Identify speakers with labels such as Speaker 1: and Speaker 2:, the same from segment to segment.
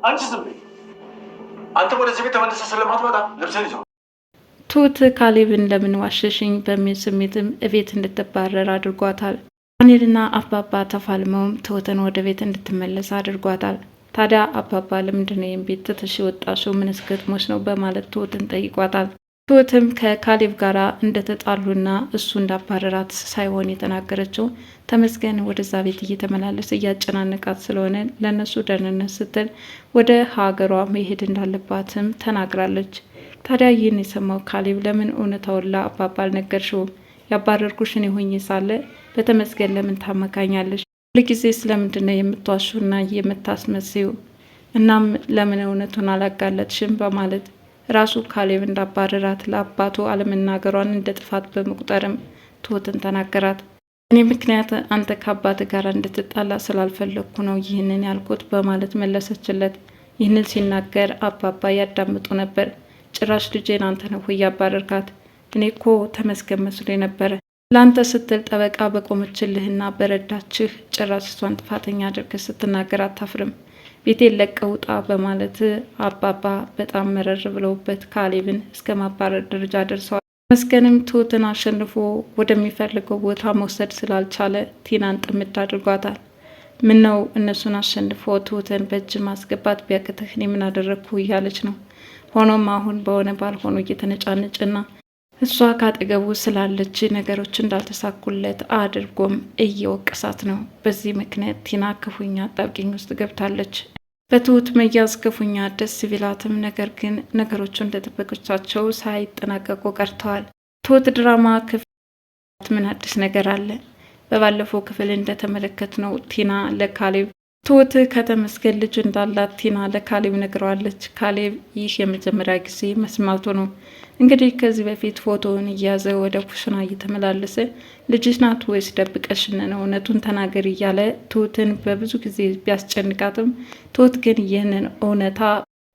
Speaker 1: አንቺ ዝም በይ። አንተ ወደዚህ ቤት ተመልሰህ ስለማትመጣ ልብስህን ይዘው።
Speaker 2: ትሁት ካሌብን ለምን ዋሸሽኝ በሚል ስሜትም እቤት እንድትባረር አድርጓታል። ዳንኤልና አባባ ተፋልመውም ትሁትን ወደ ቤት እንድትመለስ አድርጓታል። ታዲያ አባባ ለምንድነው ይህን ቤት ትተሽ የወጣሽው? ምንስ ገጥሞሽ ነው? በማለት ትሁትን ጠይቋታል። ትሁትም ከካሌብ ጋር እንደተጣሉና እሱ እንዳባረራት ሳይሆን የተናገረችው ተመስገን ወደዛ ቤት እየተመላለስ እያጨናነቃት ስለሆነ ለነሱ ደህንነት ስትል ወደ ሀገሯ መሄድ እንዳለባትም ተናግራለች። ታዲያ ይህን የሰማው ካሌብ ለምን እውነታውን ለአባባ አልነገርሽውም? ያባረርኩሽን የሆኝ ሳለ በተመስገን ለምን ታመካኛለሽ? ሁልጊዜ ስለምንድነው የምትዋሹና የምታስመስዩ? እናም ለምን እውነቱን አላጋለጥሽም? በማለት ራሱ ካሌብ እንዳባረራት ለአባቱ አለመናገሯን እንደ ጥፋት በመቁጠርም ትሁትን ተናገራት። እኔ ምክንያት አንተ ከአባት ጋር እንድትጣላ ስላልፈለግኩ ነው ይህንን ያልኩት በማለት መለሰችለት። ይህንን ሲናገር አባባ ያዳምጡ ነበር። ጭራሽ ልጄን አንተ ነው ያባረርካት? እኔ እኮ ተመስገን መስሎ ነበረ። ለአንተ ስትል ጠበቃ በቆመችልህና በረዳችህ ጭራሽ እሷን ጥፋተኛ አድርገህ ስትናገር አታፍርም? ቤቴን ለቀህ ውጣ በማለት አባባ በጣም መረር ብለውበት ካሌብን እስከ ማባረር ደረጃ ደርሰዋል። ተመስገንም ትሁትን አሸንፎ ወደሚፈልገው ቦታ መውሰድ ስላልቻለ ቲናን ጥምድ አድርጓታል። ምን ነው እነሱን አሸንፎ ትሁትን በእጅ ማስገባት ቢያቅትህ እኔ ምን አደረግኩ እያለች ነው። ሆኖም አሁን በሆነ ባልሆኑ እየተነጫነጭና እሷ ካጠገቡ ስላለች ነገሮች እንዳልተሳኩለት አድርጎም እየወቀሳት ነው። በዚህ ምክንያት ቲና ክፉኛ አጣብቂኝ ውስጥ ገብታለች። በትሁት መያዝ ክፉኛ ደስ ቢላትም ነገር ግን ነገሮቹ እንደጠበቆቻቸው ሳይጠናቀቁ ቀርተዋል። ትሁት ድራማ ክፍል ምን አዲስ ነገር አለ? በባለፈው ክፍል እንደተመለከትነው ቲና ለካሌብ ትሁት ከተመስገን ልጅ እንዳላት ቲና ለካሌብ ነግረዋለች። ካሌብ ይህ የመጀመሪያ ጊዜ መስማቱ ነው። እንግዲህ ከዚህ በፊት ፎቶውን እያዘ ወደ ኩሽና እየተመላለሰ ልጅሽ ናት ወይስ ደብቀሽን ነው? እውነቱን ተናገር እያለ ትሁትን በብዙ ጊዜ ቢያስጨንቃትም ትሁት ግን ይህንን እውነታ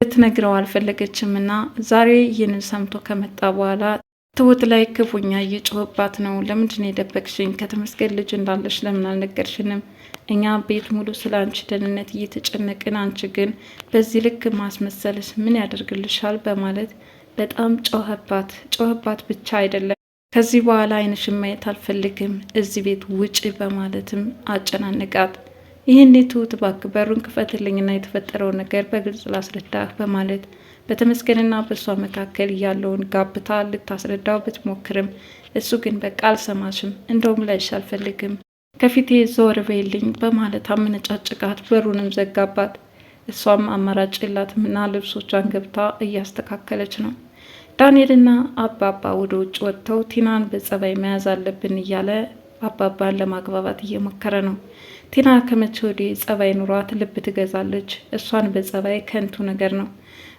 Speaker 2: ልትነግረው አልፈለገችም እና ዛሬ ይህንን ሰምቶ ከመጣ በኋላ ትሁት ላይ ክፉኛ እየጮህባት ነው። ለምንድን ነው የደበቅሽኝ? ከተመስገን ልጅ እንዳለሽ ለምን አልነገርሽንም? እኛ ቤት ሙሉ ስለ አንቺ ደህንነት እየተጨነቅን፣ አንቺ ግን በዚህ ልክ ማስመሰልስ ምን ያደርግልሻል? በማለት በጣም ጮህባት ብቻ አይደለም ከዚህ በኋላ ዓይንሽን ማየት አልፈልግም፣ እዚህ ቤት ውጪ በማለትም አጨናነቃት። ይህን ትሁት እባክህ በሩን ክፈትልኝና የተፈጠረው ነገር በግልጽ ላስረዳህ በማለት በተመስገንና በእሷ መካከል ያለውን ጋብታ ልታስረዳው ብትሞክርም እሱ ግን በቃ አልሰማሽም፣ እንደውም ላይሽ አልፈልግም፣ ከፊቴ ዞር በይልኝ በማለት አመነጫጭቃት በሩንም ዘጋባት። እሷም አማራጭ የላትምና ልብሶቿን ገብታ እያስተካከለች ነው። ዳንኤልና አባባ ወደ ውጭ ወጥተው ቲናን በጸባይ መያዝ አለብን እያለ አባባን ለማግባባት እየሞከረ ነው። ቲና ከመቼ ወዲህ ጸባይ ኑሯት ልብ ትገዛለች? እሷን በጸባይ ከንቱ ነገር ነው።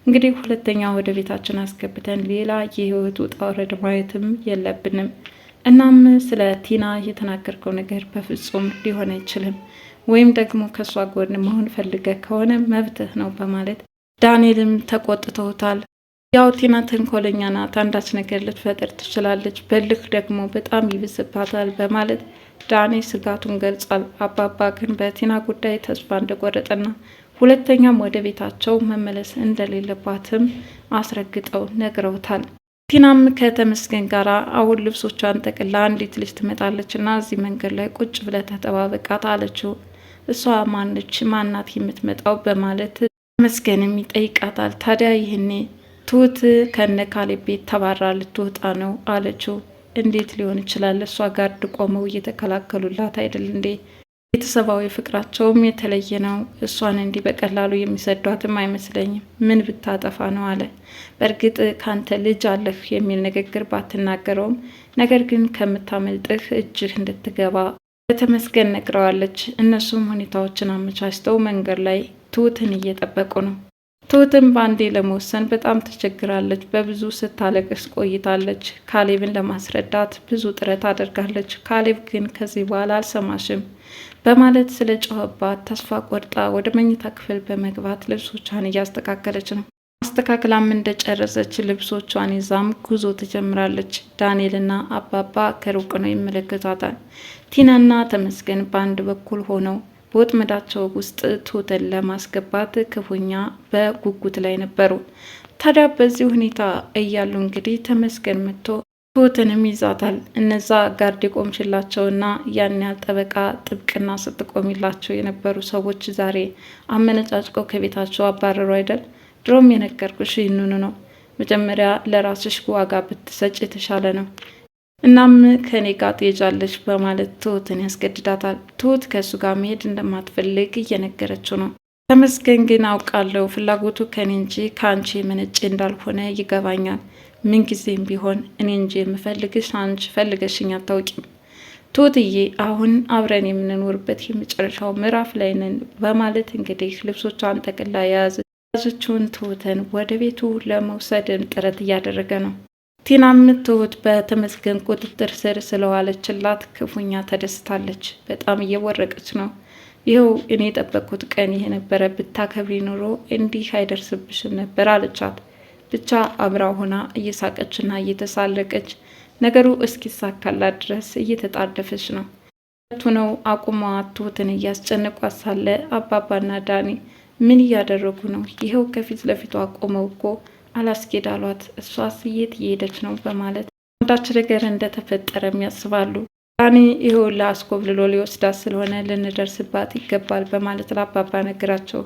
Speaker 2: እንግዲህ ሁለተኛ ወደ ቤታችን አስገብተን ሌላ የህይወት ውጣ ውረድ ማየትም የለብንም። እናም ስለ ቲና የተናገርከው ነገር በፍጹም ሊሆን አይችልም፣ ወይም ደግሞ ከእሷ ጎን መሆን ፈልገ ከሆነ መብትህ ነው በማለት ዳንኤልም ተቆጥተውታል። ያው ቲና ተንኮለኛ ናት፣ አንዳች ነገር ልትፈጥር ትችላለች፣ በልህ ደግሞ በጣም ይብስባታል በማለት ዳኒ ስጋቱን ገልጿል። አባባ ግን በቲና ጉዳይ ተስፋ እንደቆረጠና ሁለተኛም ወደ ቤታቸው መመለስ እንደሌለባትም አስረግጠው ነግረውታል። ቲናም ከተመስገን ጋር አሁን ልብሶቿን ጠቅላ አንዲት ልጅ ትመጣለች እና እዚህ መንገድ ላይ ቁጭ ብለ ተጠባበቃት አለችው። እሷ ማነች ማናት የምትመጣው በማለት ተመስገንም ይጠይቃታል። ታዲያ ይህኔ ትሁት ከነ ካሌብ ቤት ተባራ ልትወጣ ነው አለችው። እንዴት ሊሆን ይችላል? እሷ ጋር ቆመው እየተከላከሉላት አይደል እንዴ? ቤተሰባዊ ፍቅራቸውም የተለየ ነው። እሷን እንዲህ በቀላሉ የሚሰዷትም አይመስለኝም። ምን ብታጠፋ ነው አለ። በእርግጥ ካንተ ልጅ አለህ የሚል ንግግር ባትናገረውም ነገር ግን ከምታመልጥህ እጅህ እንድትገባ በተመስገን ነግረዋለች። እነሱም ሁኔታዎችን አመቻችተው መንገድ ላይ ትሁትን እየጠበቁ ነው። ትሁትም በአንዴ ለመወሰን በጣም ተቸግራለች። በብዙ ስታለቅስ ቆይታለች። ካሌብን ለማስረዳት ብዙ ጥረት አድርጋለች። ካሌብ ግን ከዚህ በኋላ አልሰማሽም በማለት ስለ ጮኸባት ተስፋ ቆርጣ ወደ መኝታ ክፍል በመግባት ልብሶቿን እያስተካከለች ነው። አስተካክላም እንደጨረሰች ልብሶቿን ይዛም ጉዞ ትጀምራለች። ዳንኤልና አባባ ከሩቅ ነው ይመለከቷታል። ቲናና ተመስገን በአንድ በኩል ሆነው በወጥመዳቸው ውስጥ ትሁትን ለማስገባት ክፉኛ በጉጉት ላይ ነበሩ። ታዲያ በዚህ ሁኔታ እያሉ እንግዲህ ተመስገን መጥቶ ትሁትንም ይዛታል። እነዛ ጋርድ የቆምሽላቸውና ያን ያህል ጠበቃ ጥብቅና ስትቆሚላቸው የነበሩ ሰዎች ዛሬ አመነጫጭቀው ከቤታቸው አባረሩ አይደል? ድሮም የነገርኩሽ ይህንኑ ነው። መጀመሪያ ለራስሽ ዋጋ ብትሰጭ የተሻለ ነው። እናም ከኔ ጋር ትሄጃለሽ በማለት ትሁትን ያስገድዳታል። ትሁት ከእሱ ጋር መሄድ እንደማትፈልግ እየነገረችው ነው። ተመስገን ግን አውቃለሁ ፍላጎቱ ከኔ እንጂ ከአንቺ የመነጨ እንዳልሆነ ይገባኛል። ምንጊዜም ቢሆን እኔ እንጂ የምፈልግሽ አንቺ ፈልገሽኝ አታውቂም። ትሁትዬ አሁን አብረን የምንኖርበት የመጨረሻው ምዕራፍ ላይ ነን በማለት እንግዲህ ልብሶቿን ጠቅላ የያዘችውን ትሁትን ወደ ቤቱ ለመውሰድን ጥረት እያደረገ ነው። ቲናም ትሁት በተመስገን ቁጥጥር ስር ስለዋለችላት ክፉኛ ተደስታለች። በጣም እየወረቀች ነው። ይኸው እኔ የጠበቅኩት ቀን ይሄ ነበረ፣ ብታከብሪ ኑሮ እንዲህ አይደርስብሽም ነበር አለቻት። ብቻ አብራ ሆና እየሳቀችና እየተሳለቀች ነገሩ እስኪሳካላት ድረስ እየተጣደፈች ነው። ነው አቁመዋ ትሁትን እያስጨነቋት ሳለ አባባና ዳኒ ምን እያደረጉ ነው? ይኸው ከፊት ለፊቷ አቆመው እኮ አላስኬድ አሏት። እሷስ የት እየሄደች ነው? በማለት አንዳች ነገር እንደተፈጠረም ያስባሉ። ዳኒ ይኸው ለአስኮብልሎ ሊወስዳት ስለሆነ ልንደርስባት ይገባል በማለት ለአባባ ነገራቸው።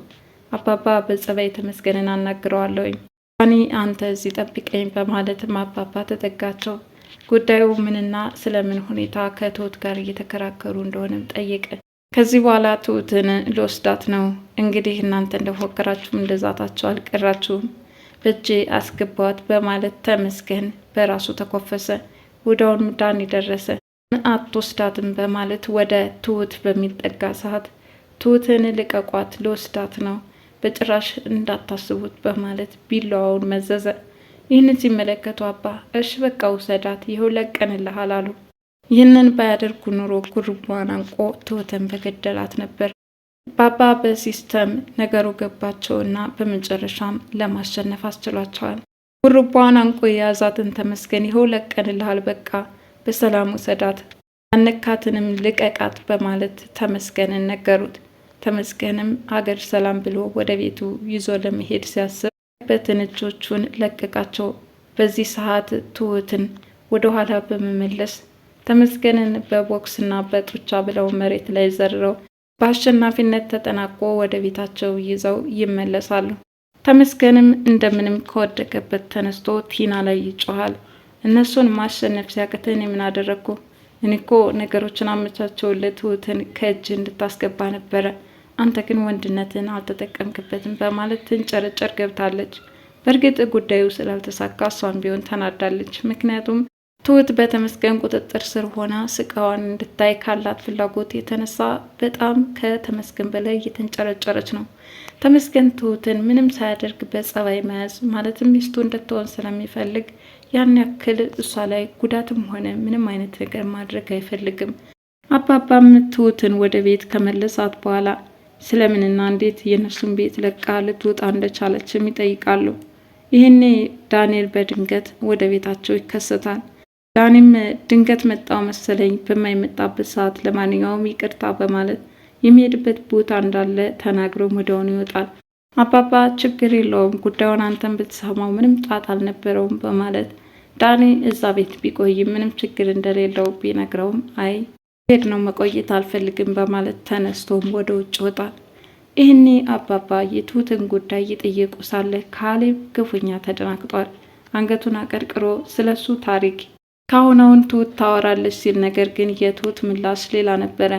Speaker 2: አባባ በጸባይ ተመስገንን አናግረዋለሁኝ፣ ዳኒ አንተ እዚህ ጠብቀኝ በማለትም አባባ ተጠጋቸው። ጉዳዩ ምንና ስለምን ሁኔታ ከትሁት ጋር እየተከራከሩ እንደሆነም ጠየቀ። ከዚህ በኋላ ትሁትን ልወስዳት ነው እንግዲህ እናንተ እንደፎከራችሁም እንደዛታችሁ አልቀራችሁም፣ በእጄ አስገባት በማለት ተመስገን በራሱ ተኮፈሰ። ወዲያውኑ ዳኒ ደረሰ። አትወስዳትም በማለት ወደ ትሁት በሚጠጋ ሰዓት ትሁትን ልቀቋት፣ ልወስዳት ነው፣ በጭራሽ እንዳታስቡት በማለት ቢላዋውን መዘዘ። ይህንን ሲመለከቱ አባ እሺ በቃ ውሰዳት፣ ይኸው ለቀንልሃል አሉ። ይህንን ባያደርጉ ኑሮ ጉርቧን አንቆ ትሁትን በገደላት ነበር። ባባ በሲስተም ነገሩ ገባቸውና በመጨረሻም ለማሸነፍ አስችሏቸዋል። ጉርቧን አንቆ የያዛትን ተመስገን ይኸው ለቀንልሃል፣ በቃ በሰላም ውሰዳት፣ አነካትንም ልቀቃት በማለት ተመስገንን ነገሩት። ተመስገንም ሀገር ሰላም ብሎ ወደ ቤቱ ይዞ ለመሄድ ሲያስብ በትንጆቹን ለቀቃቸው። በዚህ ሰዓት ትሁትን ወደ ኋላ በመመለስ ተመስገንን በቦክስና በጡቻ ብለው መሬት ላይ ዘርረው በአሸናፊነት ተጠናቆ ወደ ቤታቸው ይዘው ይመለሳሉ። ተመስገንም እንደምንም ከወደቀበት ተነስቶ ቲና ላይ ይጮሃል። እነሱን ማሸነፍ ሲያቅተን የምን አደረግኩ? እኔ እኮ ነገሮችን አመቻቸውለት ትሁትን ከእጅ እንድታስገባ ነበረ፣ አንተ ግን ወንድነትን አልተጠቀምክበትም በማለት ትንጨረጨር ገብታለች። በእርግጥ ጉዳዩ ስላልተሳካ እሷን ቢሆን ተናዳለች። ምክንያቱም ትሁት በተመስገን ቁጥጥር ስር ሆና ስቃዋን እንድታይ ካላት ፍላጎት የተነሳ በጣም ከተመስገን በላይ እየተንጨረጨረች ነው። ተመስገን ትሁትን ምንም ሳያደርግ በጸባይ መያዝ ማለትም ሚስቱ እንድትሆን ስለሚፈልግ ያን ያክል እሷ ላይ ጉዳትም ሆነ ምንም አይነት ነገር ማድረግ አይፈልግም። አባባም ትሁትን ወደ ቤት ከመለሳት በኋላ ስለምንና እንዴት የነሱን ቤት ለቃ ልትወጣ እንደቻለችም ይጠይቃሉ። ይህኔ ዳንኤል በድንገት ወደ ቤታቸው ይከሰታል። ዳኒም ድንገት መጣው መሰለኝ በማይመጣበት ሰዓት ለማንኛውም ይቅርታ በማለት የሚሄድበት ቦታ እንዳለ ተናግሮ ወዲያውኑ ይወጣል። አባባ ችግር የለውም ጉዳዩን አንተን ብትሰማው ምንም ጣጣ አልነበረውም በማለት ዳኒ እዛ ቤት ቢቆይ ምንም ችግር እንደሌለው ቢነግረውም አይ ሄድ ነው መቆየት አልፈልግም በማለት ተነስቶም ወደ ውጭ ወጣል። ይህኔ አባባ የትሁትን ጉዳይ እየጠየቁ ሳለ ካሌብ ክፉኛ ተደናግጧል። አንገቱን አቀርቅሮ ስለሱ ታሪክ ካሁናውን ትሁት ታወራለች ሲል፣ ነገር ግን የትሁት ምላሽ ሌላ ነበረ።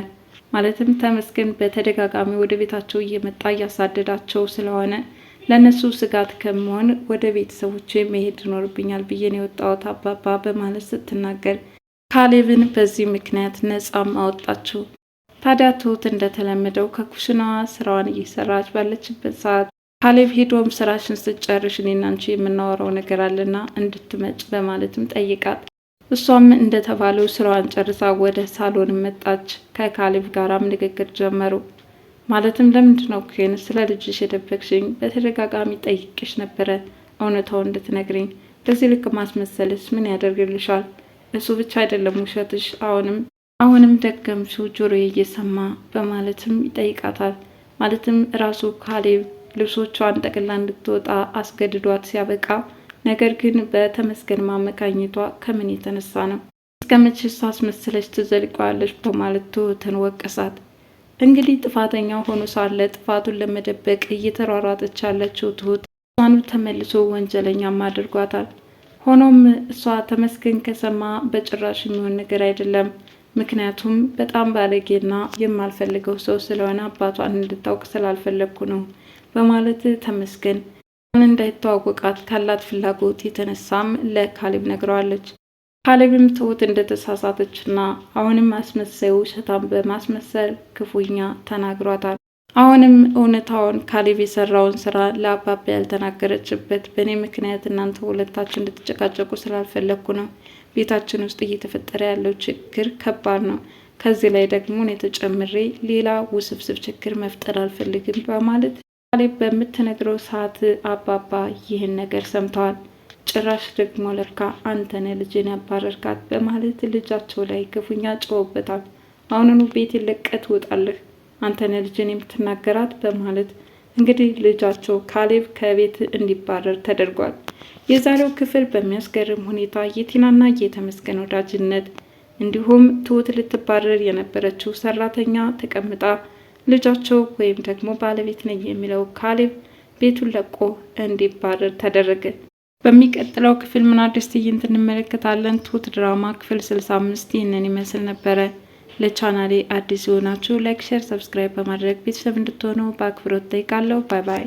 Speaker 2: ማለትም ተመስገን በተደጋጋሚ ወደ ቤታቸው እየመጣ እያሳደዳቸው ስለሆነ ለነሱ ስጋት ከመሆን ወደ ቤተሰቦች መሄድ ይኖርብኛል ብዬ ነው የወጣሁት አባባ በማለት ስትናገር ካሌብን በዚህ ምክንያት ነጻም አወጣችው። ታዲያ ትሁት እንደተለመደው ከኩሽናዋ ስራዋን እየሰራች ባለችበት ሰዓት ካሌብ ሄዶም ስራሽን ስትጨርሽ እኔና አንቺ የምናወራው ነገር አለና እንድትመጭ በማለትም ጠይቃት፣ እሷም እንደተባለው ስራዋን ጨርሳ ወደ ሳሎን መጣች። ከካሌብ ጋራም ንግግር ጀመሩ። ማለትም ለምንድን ነው ግን ስለ ልጅሽ የደበቅሽኝ? በተደጋጋሚ ጠይቄሽ ነበረ እውነታውን እንድትነግሪኝ። በዚህ ልክ ማስመሰልሽ ምን ያደርግልሻል? እሱ ብቻ አይደለም ውሸትሽ፣ አሁንም አሁንም ደገምሽው ጆሮዬ እየሰማ በማለትም ይጠይቃታል። ማለትም ራሱ ካሌብ ልብሶቿን ጠቅላ እንድትወጣ አስገድዷት ሲያበቃ፣ ነገር ግን በተመስገን ማመካኘቷ ከምን የተነሳ ነው? እስከ መቼስ አስመስለች ትዘልቀዋለች? በማለት ትሁትን ወቀሳት። እንግዲህ ጥፋተኛ ሆኖ ሳለ ጥፋቱን ለመደበቅ እየተሯሯጠች ያለችው ትሁት እሷኑ ተመልሶ ወንጀለኛም አድርጓታል። ሆኖም እሷ ተመስገን ከሰማ በጭራሽ የሚሆን ነገር አይደለም። ምክንያቱም በጣም ባለጌና የማልፈልገው ሰው ስለሆነ አባቷን እንድታውቅ ስላልፈለግኩ ነው በማለት ተመስገን እንዳይተዋወቃት ካላት ፍላጎት የተነሳም ለካሌብ ነግረዋለች። ካሌብም ትሁት እንደተሳሳተችና አሁንም አስመሳዩ ውሸታም በማስመሰል ክፉኛ ተናግሯታል። አሁንም እውነታውን ካሌብ የሰራውን ስራ ለአባባ ያልተናገረችበት በእኔ ምክንያት እናንተ ሁለታችሁ እንድትጨቃጨቁ ስላልፈለግኩ ነው። ቤታችን ውስጥ እየተፈጠረ ያለው ችግር ከባድ ነው። ከዚህ ላይ ደግሞ እኔ ተጨምሬ ሌላ ውስብስብ ችግር መፍጠር አልፈልግም በማለት ካሌብ በምትነግረው ሰዓት አባባ ይህን ነገር ሰምተዋል። ጭራሽ ደግሞ ለካ አንተነ ልጅን ያባረርካት በማለት ልጃቸው ላይ ክፉኛ ጮውበታል። አሁኑኑ ቤት ለቀህ ትወጣለህ፣ አንተነ ልጅን የምትናገራት በማለት እንግዲህ ልጃቸው ካሌብ ከቤት እንዲባረር ተደርጓል። የዛሬው ክፍል በሚያስገርም ሁኔታ የቲናና የተመስገን ወዳጅነት እንዲሁም ትሁት ልትባረር የነበረችው ሰራተኛ ተቀምጣ ልጃቸው ወይም ደግሞ ባለቤት ነኝ የሚለው ካሌብ ቤቱን ለቆ እንዲባረር ተደረገ። በሚቀጥለው ክፍል ምን አዲስ ትዕይንት እንመለከታለን? ትሁት ድራማ ክፍል 65 ይህንን ይመስል ነበረ። ለቻናሌ አዲስ የሆናችሁ ላይክ፣ ሼር፣ ሰብስክራይብ በማድረግ ቤተሰብ እንድትሆኑ በአክብሮት ጠይቃለሁ። ባይ ባይ።